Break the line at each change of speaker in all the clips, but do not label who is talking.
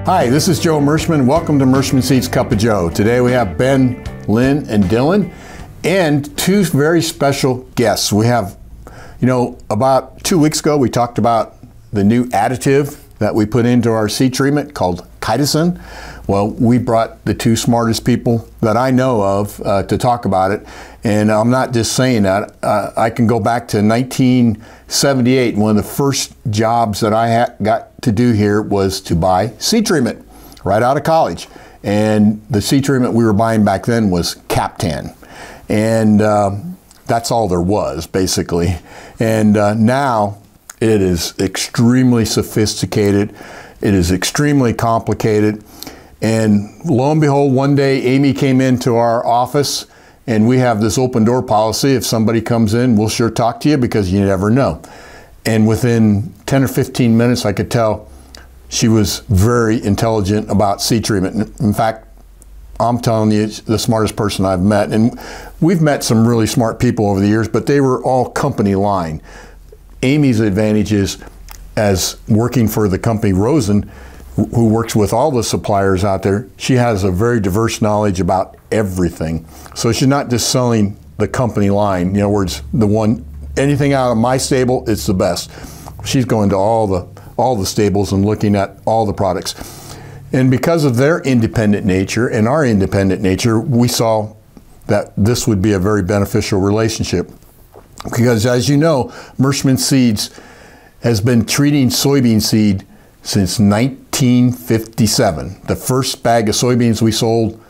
Hi, this is Joe Mershman. Welcome to Mershman Seeds Cup of Joe. Today we have Ben, Lynn, and Dylan, and two very special guests. We have, about 2 weeks ago we talked about the new additive that we put into our seed treatment called Chitosan. Well, we brought the two smartest people that I know of to talk about it. And I'm not just saying that. I can go back to 1978. One of the first jobs that I got to do here was to buy seed treatment right out of college. And the seed treatment we were buying back then was Captan. And that's all there was, basically. And now it is extremely sophisticated. It is extremely complicated. And lo and behold, one day Amy came into our office, and we have this open door policy. If somebody comes in, we'll sure talk to you because you never know. And within 10 or 15 minutes, I could tell she was very intelligent about seed treatment. In fact, I'm telling you, the smartest person I've met. And we've met some really smart people over the years, but they were all company line. Amy's advantage is, as working for the company Rosen, who works with all the suppliers out there, she has a very diverse knowledge about everything. So she's not just selling the company line. In other words, anything out of my stable, it's the best. She's going to all the stables and looking at all the products. And because of their independent nature and our independent nature, we saw that this would be a very beneficial relationship. Because as you know, Mershman Seeds has been treating soybean seed since 1957. The first bag of soybeans we sold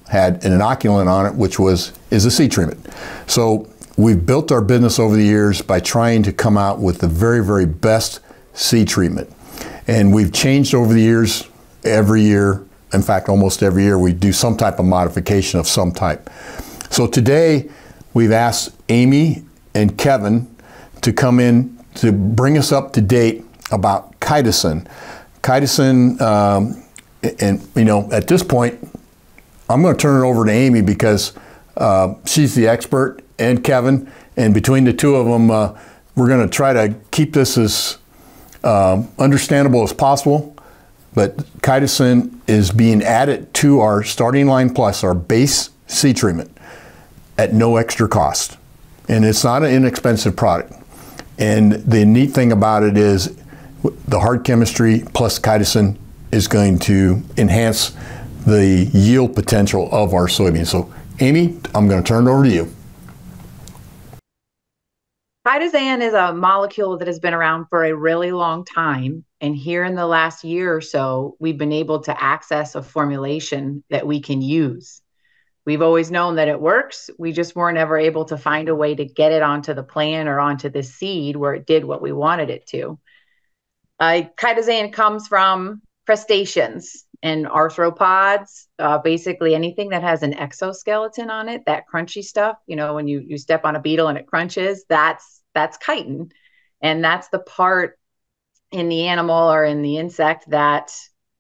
had an inoculant on it, which is a seed treatment. So we've built our business over the years by trying to come out with the very, very best seed treatment. And we've changed over the years every year. In fact, almost every year we do some type of modification of some type. So today we've asked Amy and Kevin to come in to bring us up to date about Chitosan. Chitosan, at this point, I'm going to turn it over to Amy because she's the expert, and Kevin, and between the two of them, we're going to try to keep this as understandable as possible. But Chitosan is being added to our Starting Line Plus, our base seed treatment, at no extra cost. And it's not an inexpensive product. And the neat thing about it is the hard chemistry plus Chitosan is going to enhance the yield potential of our soybeans. So Amy, I'm going to turn it over to you.
Chitosan is a molecule that has been around for a really long time. And here in the last year or so, we've been able to access a formulation that we can use. We've always known that it works. We just weren't ever able to find a way to get it onto the plant or onto the seed where it did what we wanted it to. Chitosan comes from crustaceans and arthropods, basically anything that has an exoskeleton on it, that crunchy stuff. When you step on a beetle and it crunches, that's chitin. And that's the part in the animal or in the insect that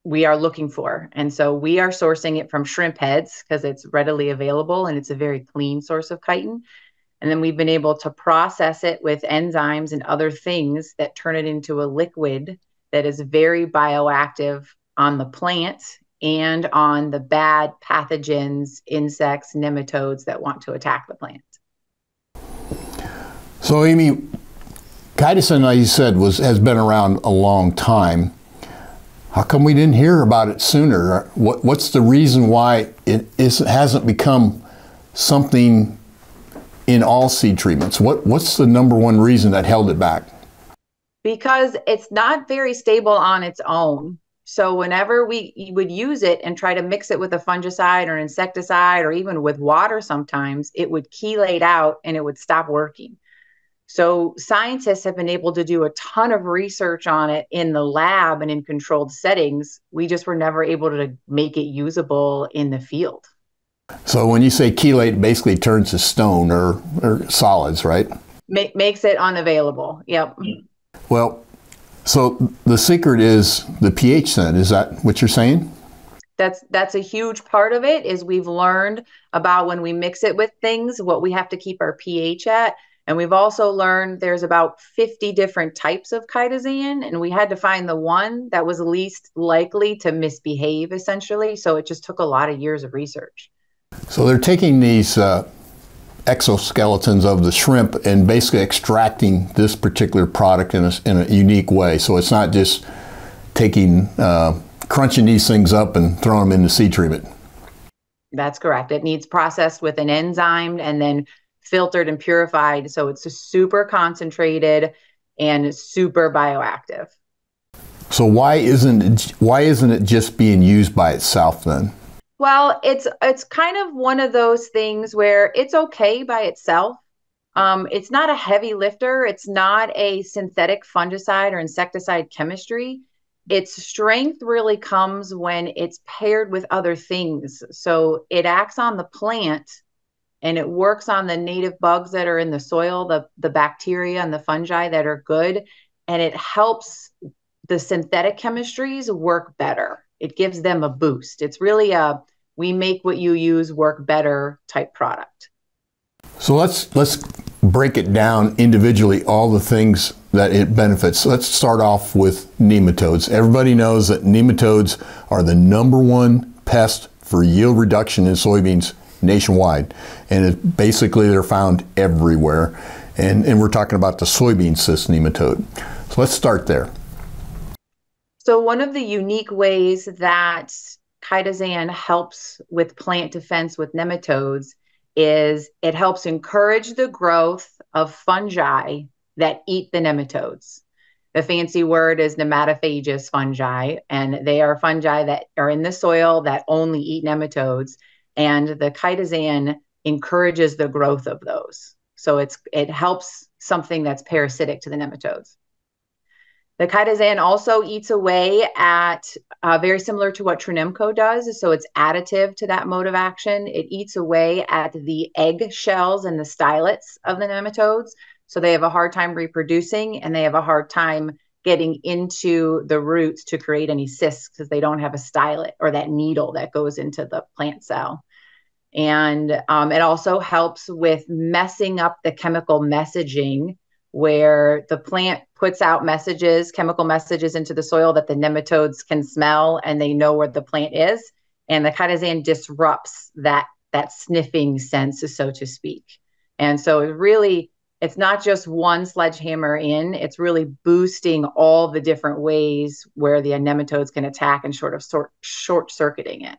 we are looking for. And so we are sourcing it from shrimp heads because it's readily available and it's a very clean source of chitin. And then we've been able to process it with enzymes and other things that turn it into a liquid that is very bioactive on the plant and on the bad pathogens, insects, nematodes that want to attack the plant.
So Amy, Chitosan, like you said, has been around a long time. How come we didn't hear about it sooner? What's the reason why it hasn't become something in all seed treatments? What's the number one reason that held it back?
Because it's not very stable on its own. So whenever we would use it and try to mix it with a fungicide or insecticide or even with water sometimes, it would chelate out and it would stop working. So scientists have been able to do a ton of research on it in the lab and in controlled settings. We just were never able to make it usable in the field.
So when you say chelate, it basically turns to stone or solids, right?
Makes it unavailable. Yep.
Well, so the secret is the pH then. Is that what you're saying?
That's a huge part of it, is we've learned about when we mix it with things, what we have to keep our pH at. And we've also learned there's about 50 different types of chitosan, and we had to find the one that was least likely to misbehave, essentially. So it just took a lot of years of research.
So they're taking these exoskeletons of the shrimp and basically extracting this particular product in a unique way. So it's not just taking, crunching these things up and throwing them into seed treatment.
That's correct. It needs processed with an enzyme and then filtered and purified. So it's super concentrated and super bioactive.
So why isn't it just being used by itself then?
Well, it's kind of one of those things where it's okay by itself. It's not a heavy lifter. It's not a synthetic fungicide or insecticide chemistry. Its strength really comes when it's paired with other things. So it acts on the plant and it works on the native bugs that are in the soil, the bacteria and the fungi that are good. And it helps the synthetic chemistries work better. It gives them a boost. It's really a we make what you use work better type product.
So let's break it down individually, all the things that it benefits. So let's start off with nematodes. Everybody knows that nematodes are the #1 pest for yield reduction in soybeans nationwide. And basically they're found everywhere. And we're talking about the soybean cyst nematode. So let's start there.
So one of the unique ways that chitosan helps with plant defense with nematodes is it helps encourage the growth of fungi that eat the nematodes. The fancy word is nematophagous fungi, and they are fungi that are in the soil that only eat nematodes, and the chitosan encourages the growth of those. So it helps something that's parasitic to the nematodes. The chitosan also eats away at, very similar to what Trinemco does, so it's additive to that mode of action. It eats away at the egg shells and the stylets of the nematodes, so they have a hard time reproducing and they have a hard time getting into the roots to create any cysts because they don't have a stylet or that needle that goes into the plant cell. And it also helps with messing up the chemical messaging where the plant puts out messages, chemical messages into the soil that the nematodes can smell and they know where the plant is. And the chitosan disrupts that sniffing sense, so to speak. And so it's not just one sledgehammer in, it's really boosting all the different ways where the nematodes can attack and short circuiting it.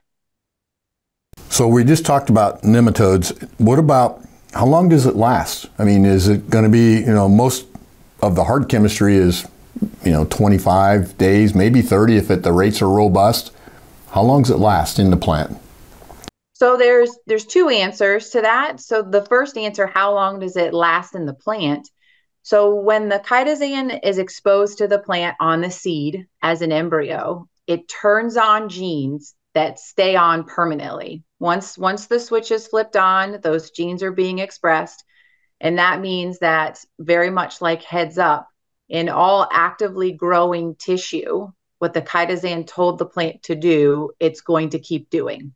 So we just talked about nematodes. What about how long does it last? I mean, is it going to be, most of the hard chemistry is, 25 days, maybe 30 if the rates are robust. How long does it last in the plant?
So there's two answers to that. So the first answer, how long does it last in the plant? So when the chitosan is exposed to the plant on the seed as an embryo, it turns on genes that stay on permanently. Once the switch is flipped on, those genes are being expressed. And that means that, very much like heads up, in all actively growing tissue, what the chitosan told the plant to do, it's going to keep doing.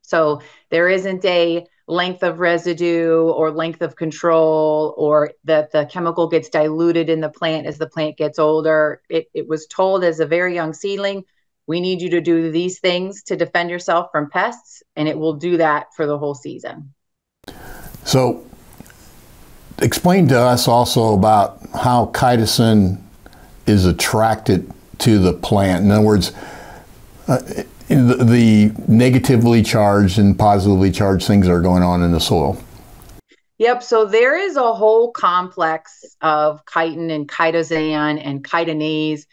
So there isn't a length of residue or length of control, or that the chemical gets diluted in the plant as the plant gets older. It was told as a very young seedling, we need you to do these things to defend yourself from pests, and it will do that for the whole season.
So explain to us also about how chitosan is attracted to the plant. In other words, the negatively charged and positively charged things that are going on in the soil.
Yep. So there is a whole complex of chitin and chitosan and chitinase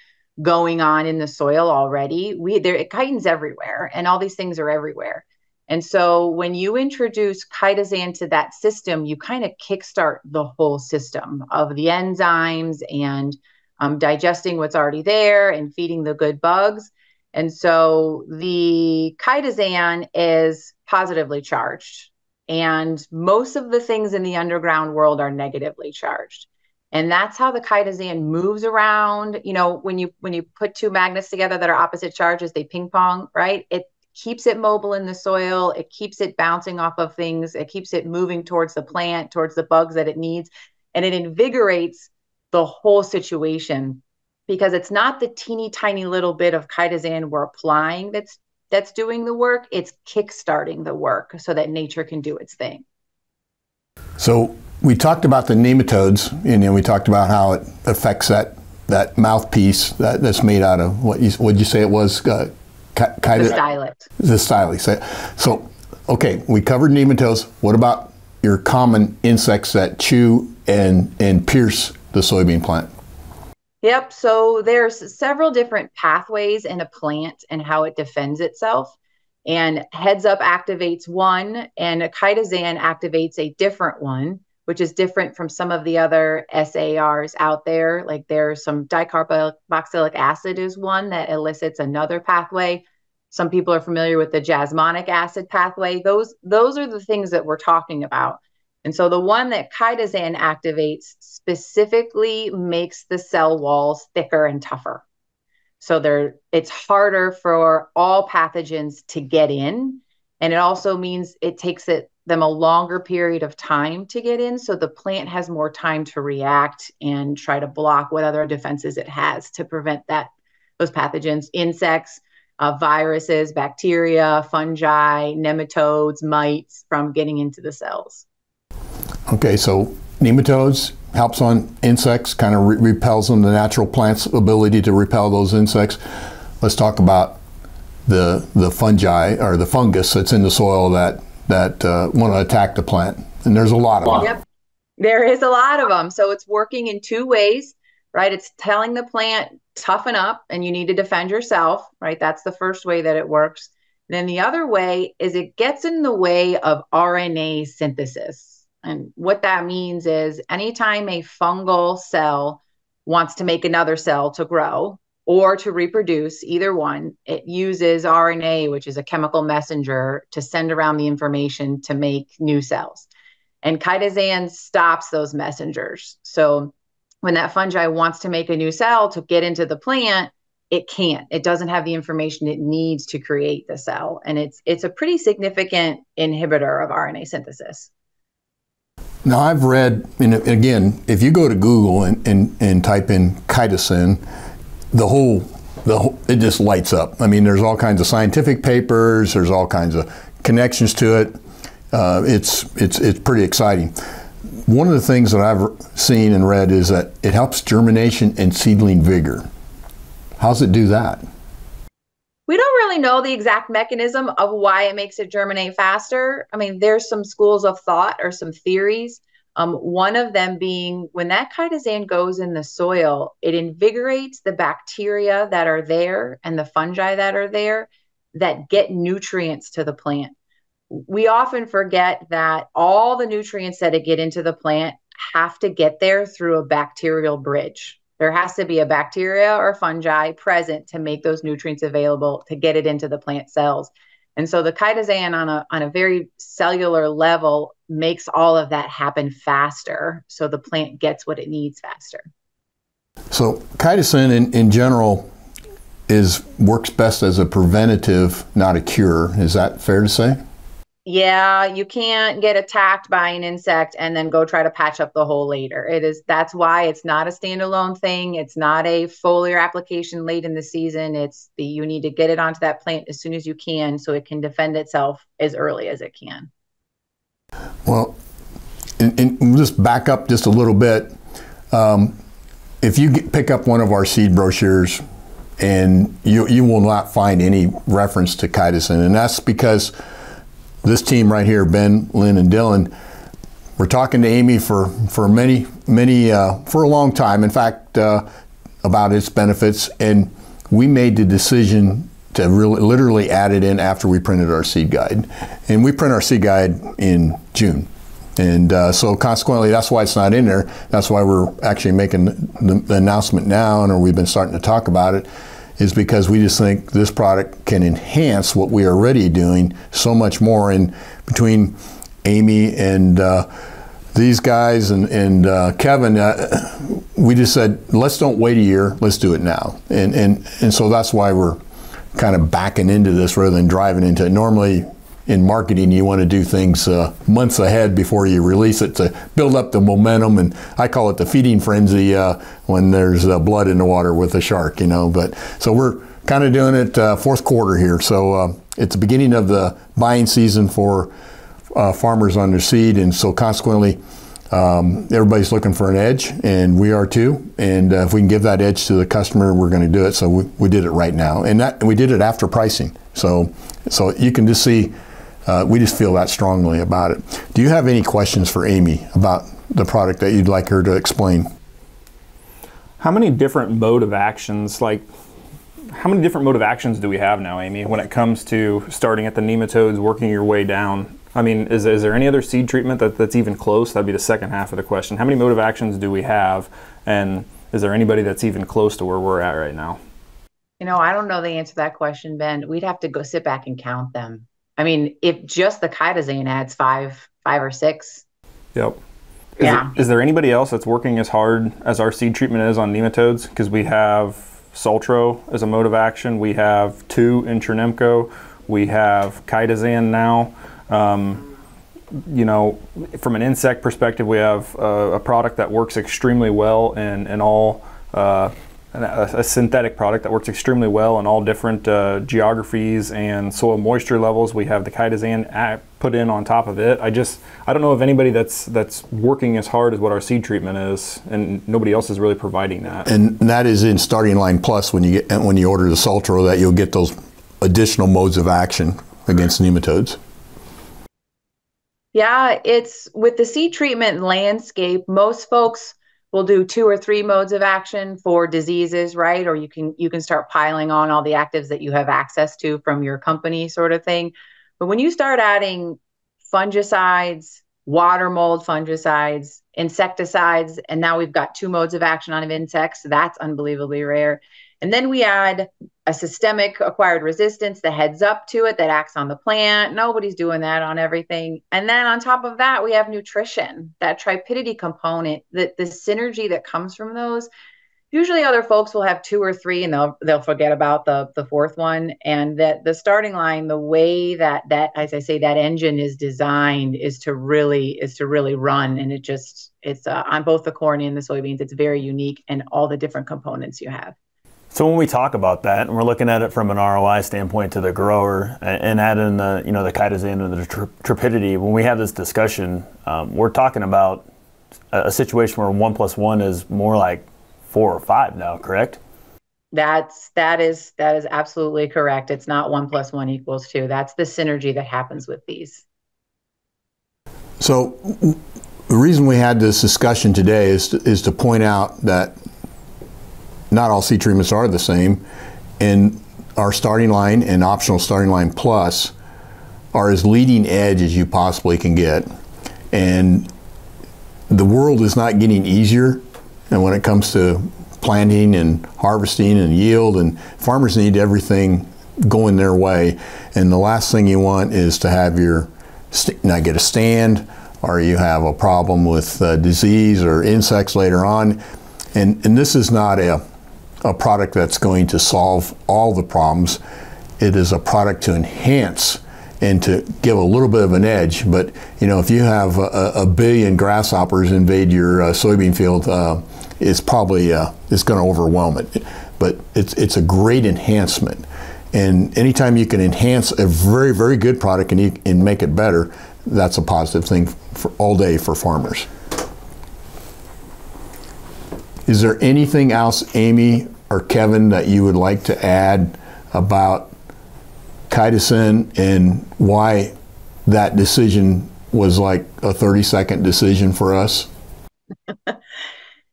going on in the soil already. Chitin's everywhere, and all these things are everywhere. And so when you introduce chitosan to that system, you kind of kickstart the whole system of the enzymes and digesting what's already there and feeding the good bugs. And so the chitosan is positively charged, and most of the things in the underground world are negatively charged. And that's how the chitosan moves around. When you put two magnets together that are opposite charges, they ping pong, right? It keeps it mobile in the soil. It keeps it bouncing off of things. It keeps it moving towards the plant, towards the bugs that it needs. and it invigorates the whole situation, because it's not the teeny tiny little bit of chitosan we're applying that's doing the work. It's kickstarting the work so that nature can do its thing.
So we talked about the nematodes, and then we talked about how it affects that mouthpiece that's made out of, what'd you say it was?
The stylet.
The stylet. So, okay, we covered nematodes. What about your common insects that chew and pierce the soybean plant?
Yep, so there's several different pathways in a plant and how it defends itself. And heads up activates one, and a chitosan activates a different one, which is different from some of the other SARs out there. Like there's some dicarboxylic acid is one that elicits another pathway. Some people are familiar with the jasmonic acid pathway. Those are the things that we're talking about. And so the one that chitosan activates specifically makes the cell walls thicker and tougher. So it's harder for all pathogens to get in. And it also means it takes them a longer period of time to get in. So the plant has more time to react and try to block what other defenses it has to prevent those pathogens, insects, viruses, bacteria, fungi, nematodes, mites from getting into the cells.
Okay, so nematodes helps on insects, kind of repels them, the natural plant's ability to repel those insects. Let's talk about the fungi or the fungus that's in the soil that want to attack the plant. And there's a lot of them.
Yep, there is a lot of them. So it's working in two ways, right? It's telling the plant, toughen up and you need to defend yourself, right? That's the first way that it works. And then the other way is it gets in the way of RNA synthesis. And what that means is anytime a fungal cell wants to make another cell to grow or to reproduce, either one, it uses RNA, which is a chemical messenger, to send around the information to make new cells. And chitosan stops those messengers. So when that fungi wants to make a new cell to get into the plant, it can't. It doesn't have the information it needs to create the cell. And it's a pretty significant inhibitor of RNA synthesis.
Now I've read, and again, if you go to Google and type in chitosan, the whole it just lights up. I mean, there's all kinds of scientific papers, there's all kinds of connections to it. It's pretty exciting. One of the things that I've seen and read is that it helps germination and seedling vigor. How's it do that?
We don't really know the exact mechanism of why it makes it germinate faster. I mean, there's some schools of thought or some theories. One of them being when that chitosan goes in the soil, it invigorates the bacteria that are there and the fungi that are there that get nutrients to the plant. We often forget that all the nutrients that get into the plant have to get there through a bacterial bridge. There has to be a bacteria or fungi present to make those nutrients available to get it into the plant cells. And so the chitosan on a very cellular level makes all of that happen faster so the plant gets what it needs faster.
So chitosan in general works best as a preventative, not a cure. Is that fair to say?
Yeah, you can't get attacked by an insect and then go try to patch up the hole later. That's why it's not a standalone thing. It's not a foliar application late in the season. You need to get it onto that plant as soon as you can so it can defend itself as early as it can.
Well, and we'll just back up just a little bit. If you pick up one of our seed brochures, and you will not find any reference to chitosan, and that's because this team right here, Ben, Lynn, and Dylan, we're talking to Amy for a long time, in fact, about its benefits, and we made the decision to literally add it in after we printed our seed guide. And we print our seed guide in June. And so consequently, that's why it's not in there. That's why we're actually making the announcement now, or we've been starting to talk about it, is because we just think this product can enhance what we are already doing so much more. And between Amy and these guys and Kevin, we just said, let's don't wait a year, let's do it now. And so that's why we're kind of backing into this rather than driving into it. Normally, in marketing, you want to do things months ahead before you release it to build up the momentum. And I call it the feeding frenzy when there's blood in the water with a shark, you know. But so we're kind of doing it fourth quarter here. So it's the beginning of the buying season for farmers on their seed, and so consequently, everybody's looking for an edge, and we are too. And if we can give that edge to the customer, we're going to do it. So we did it right now, and we did it after pricing. So you can just see, we just feel that strongly about it. Do you have any questions for Amy about the product that you'd like her to explain?
How many different mode of actions, how many different mode of actions do we have now, Amy, when it comes to starting at the nematodes, working your way down? I mean, is there any other seed treatment that's even close? That'd be the second half of the question. How many mode of actions do we have? And is there anybody that's even close to where we're at right now?
You know, I don't know the answer to that question, Ben. We'd have to go sit back and count them. I mean, if just the Chitosan adds five or six.
Yep.
Yeah.
Is there anybody else that's working as hard as our seed treatment is on nematodes? Because we have Sultro as a mode of action. We have 2 in Trinemco. We have Chitosan now. You know, from an insect perspective, we have a product that works extremely well in all, a synthetic product that works extremely well in all different geographies and soil moisture levels. We have the Chitosan put in on top of it. I don't know of anybody that's working as hard as what our seed treatment is, and nobody else is really providing that.
And that is in Starting Line Plus when you order the Sultro, that you'll get those additional modes of action against nematodes.
Yeah, it's with the seed treatment landscape, most folks will do 2 or 3 modes of action for diseases, right? Or you can start piling on all the actives that you have access to from your company, sort of thing. But when you start adding fungicides, water mold fungicides, insecticides, and now we've got 2 modes of action on insects, that's unbelievably rare. And then we add a systemic acquired resistance that heads up to it, that acts on the plant. Nobody's doing that on everything. And then on top of that, we have nutrition, that tripidity component, the synergy that comes from those. Usually other folks will have 2 or 3 and they'll forget about the fourth one. And that the Starting Line, the way that as I say, that engine is designed is to really run. And it's on both the corn and the soybeans, it's very unique, and all the different components you have.
So when we talk about that, and we're looking at it from an ROI standpoint to the grower, and adding the Chitosan and the tripidity, when we have this discussion, we're talking about a situation where 1 + 1 is more like 4 or 5 now, correct?
That is absolutely correct. It's not 1 + 1 = 2. That's the synergy that happens with these.
So the reason we had this discussion today is to point out that not all seed treatments are the same, and our Starting Line and optional Starting Line Plus are as leading edge as you possibly can get. And the world is not getting easier, and when it comes to planting and harvesting and yield, and farmers need everything going their way. And the last thing you want is to have not get a stand, or you have a problem with disease or insects later on. And this is not a product that's going to solve all the problems. It is a product to enhance and to give a little bit of an edge. But you know, if you have a billion grasshoppers invade your soybean field, it's probably it's going to overwhelm it. But it's a great enhancement. And anytime you can enhance a very, very good product and make it better, that's a positive thing for all day for farmers. Is there anything else, Amy or Kevin, that you would like to add about Chitosan and why that decision was like a 30-second decision for us?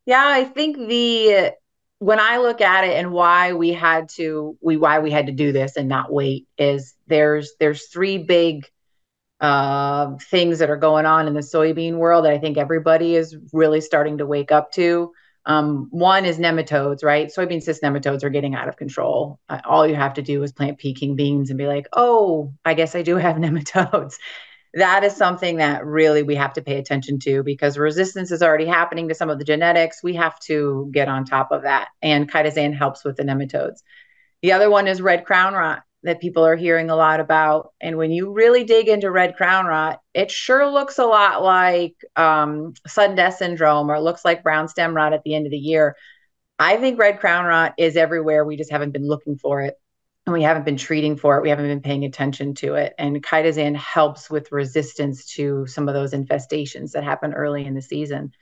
Yeah, I think when I look at it and why we had to do this and not wait is there's 3 big things that are going on in the soybean world that I think everybody is really starting to wake up to. One is nematodes, right? Soybean cyst nematodes are getting out of control. All you have to do is plant Peking beans and be like, oh, I guess I do have nematodes. That is something that really we have to pay attention to, because resistance is already happening to some of the genetics. We have to get on top of that. And Chitosan helps with the nematodes. The other one is red crown rot. that people are hearing a lot about. And when you really dig into red crown rot, it sure looks a lot like sudden death syndrome, or it looks like brown stem rot at the end of the year. I think red crown rot is everywhere. We just haven't been looking for it, and we haven't been treating for it. We haven't been paying attention to it. And Chitosan helps with resistance to some of those infestations that happen early in the season.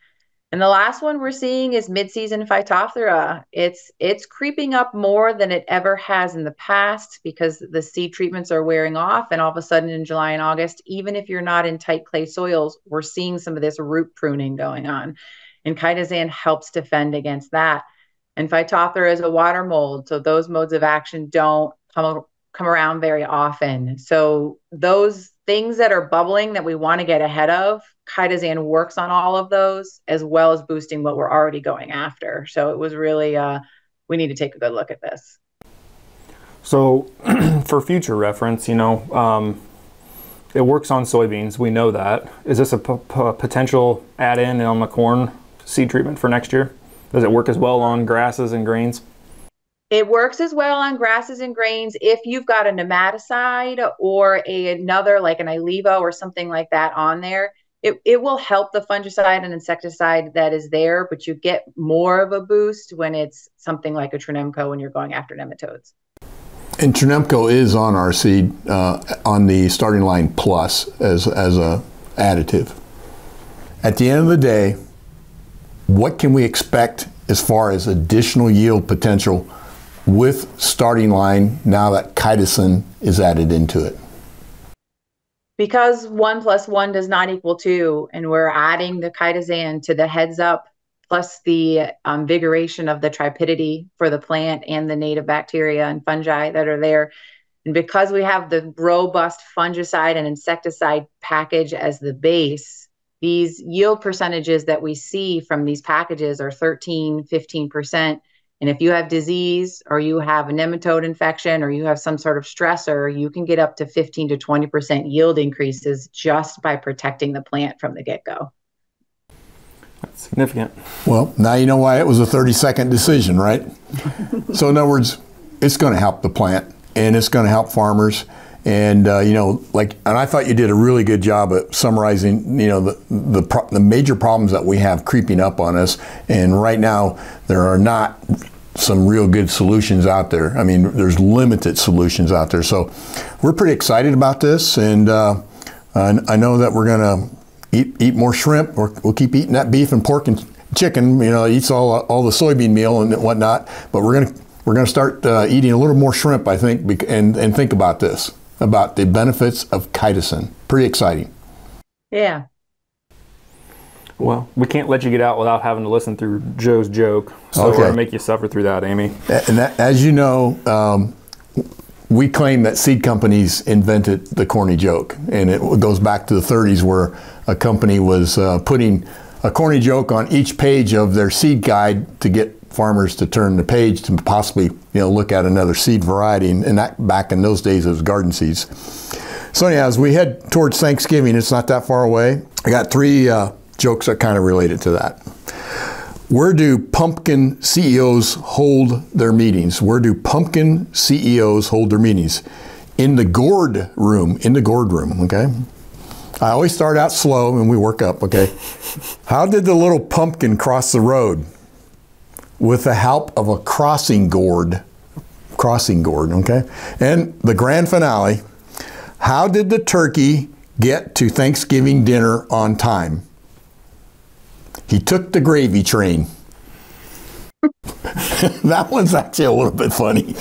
And the last one we're seeing is mid-season Phytophthora. It's creeping up more than it ever has in the past because the seed treatments are wearing off. And all of a sudden in July and August, even if you're not in tight clay soils, we're seeing some of this root pruning going on. And Chitosan helps defend against that. And Phytophthora is a water mold, so those modes of action don't come around very often. So those things that are bubbling that we want to get ahead of, Chitosan works on all of those, as well as boosting what we're already going after. So it was really, we need to take a good look at this.
So for future reference, it works on soybeans. We know that. Is this a potential add-in on the corn seed treatment for next year? Does it work as well on grasses and grains?
It works as well on grasses and grains if you've got a nematicide or another, like an Ileva or something like that on there. It will help the fungicide and insecticide that is there, but you get more of a boost when it's something like a Trinemco when you're going after nematodes.
And Trinemco is on our seed on the starting line plus as a additive. At the end of the day, what can we expect as far as additional yield potential with starting line now that Chitosan is added into it?
Because 1 + 1 does not equal 2, and we're adding the Chitosan to the heads up, plus the vigoration of the tripidity for the plant and the native bacteria and fungi that are there. And because we have the robust fungicide and insecticide package as the base, these yield percentages that we see from these packages are 13, 15%. And if you have disease or you have a nematode infection or you have some sort of stressor, you can get up to 15 to 20% yield increases just by protecting the plant from the get-go.
That's significant.
Well, now you know why it was a 30-second decision, right? So in other words, it's going to help the plant and it's going to help farmers. And and I thought you did a really good job at summarizing, the major problems that we have creeping up on us. And right now, there are not some real good solutions out there. I mean, there's limited solutions out there. So we're pretty excited about this, and I know that we're going to eat more shrimp. We'll keep eating that beef and pork and chicken. Eats all the soybean meal and whatnot. But we're going to start eating a little more shrimp, I think, and think about this, about the benefits of Chitosan. Pretty exciting.
Yeah.
Well, we can't let you get out without having to listen through Joe's joke. So we're going to make you suffer through that, Amy.
And that, as you know, we claim that seed companies invented the corny joke. And it goes back to the 30s where a company was putting a corny joke on each page of their seed guide to get farmers to turn the page to possibly look at another seed variety. And that, back in those days, it was garden seeds. So anyhow, as we head towards Thanksgiving, it's not that far away. I got three jokes that kind of related to that. Where do pumpkin CEOs hold their meetings? Where do pumpkin CEOs hold their meetings? In the gourd room, okay? I always start out slow and we work up, okay? How did the little pumpkin cross the road? With the help of a crossing gourd, okay? And the grand finale, how did the turkey get to Thanksgiving dinner on time? He took the gravy train. That one's actually a little bit funny.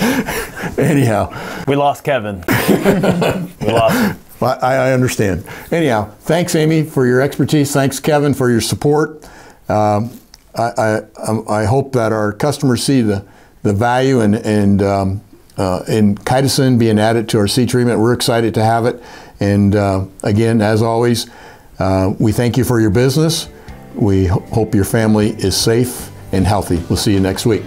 Anyhow.
We lost Kevin. We lost him.
Well, I understand. Anyhow, thanks, Amy, for your expertise. Thanks, Kevin, for your support. I hope that our customers see the value in Chitosan being added to our seed treatment. We're excited to have it. And again, as always, we thank you for your business. We hope your family is safe and healthy. We'll see you next week.